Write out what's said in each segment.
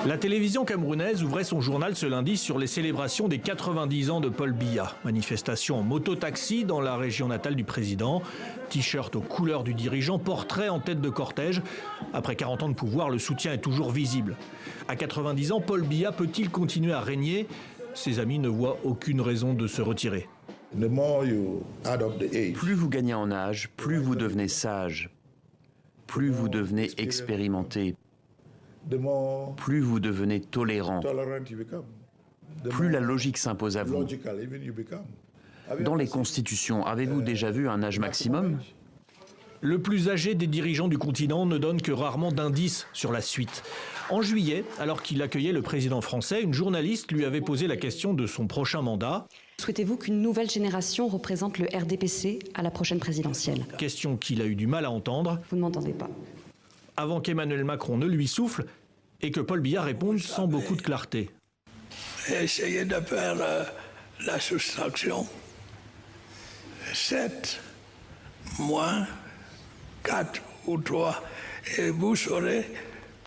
La télévision camerounaise ouvrait son journal ce lundi sur les célébrations des 90 ans de Paul Biya. Manifestation en moto-taxi dans la région natale du président. T-shirt aux couleurs du dirigeant, portrait en tête de cortège. Après 40 ans de pouvoir, le soutien est toujours visible. À 90 ans, Paul Biya peut-il continuer à régner? Ses amis ne voient aucune raison de se retirer. Plus vous gagnez en âge, plus vous devenez sage. Plus vous devenez expérimenté. Plus vous devenez tolérant. Plus la logique s'impose à vous. Dans les constitutions, avez-vous déjà vu un âge maximum? Le plus âgé des dirigeants du continent ne donne que rarement d'indices sur la suite. En juillet, alors qu'il accueillait le président français, une journaliste lui avait posé la question de son prochain mandat. Souhaitez-vous qu'une nouvelle génération représente le RDPC à la prochaine présidentielle? Question qu'il a eu du mal à entendre. Vous ne m'entendez pas. Avant qu'Emmanuel Macron ne lui souffle et que Paul Biya réponde sans beaucoup de clarté. Essayez de faire la soustraction. 7 moins 4 ou 3 et vous saurez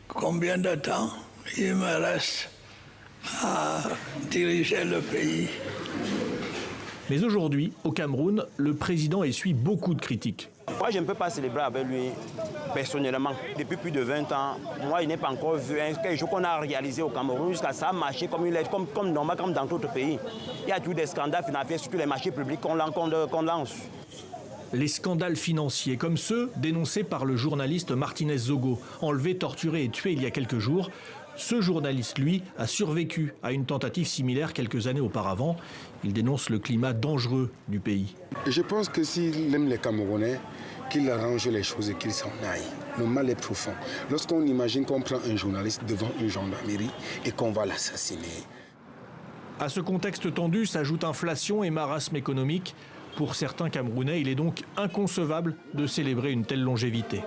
combien de temps il me reste à diriger le pays. Mais aujourd'hui, au Cameroun, le président essuie beaucoup de critiques. Moi, je ne peux pas célébrer avec lui personnellement. Depuis plus de 20 ans, moi, il n'est pas encore vu quelque chose qu'on a réalisé au Cameroun. Jusqu'à ça a marché comme normal, comme dans d'autres pays. Il y a toujours des scandales financiers, surtout les marchés publics qu'on lance. Les scandales financiers, comme ceux dénoncés par le journaliste Martinez Zogo, enlevé, torturé et tué il y a quelques jours. Ce journaliste, lui, a survécu à une tentative similaire quelques années auparavant. Il dénonce le climat dangereux du pays. Je pense que s'il aime les Camerounais, qu'il arrange les choses et qu'il s'en aille. Le mal est profond. Lorsqu'on imagine qu'on prend un journaliste devant une gendarmerie et qu'on va l'assassiner. À ce contexte tendu s'ajoute inflation et marasme économique. Pour certains Camerounais, il est donc inconcevable de célébrer une telle longévité.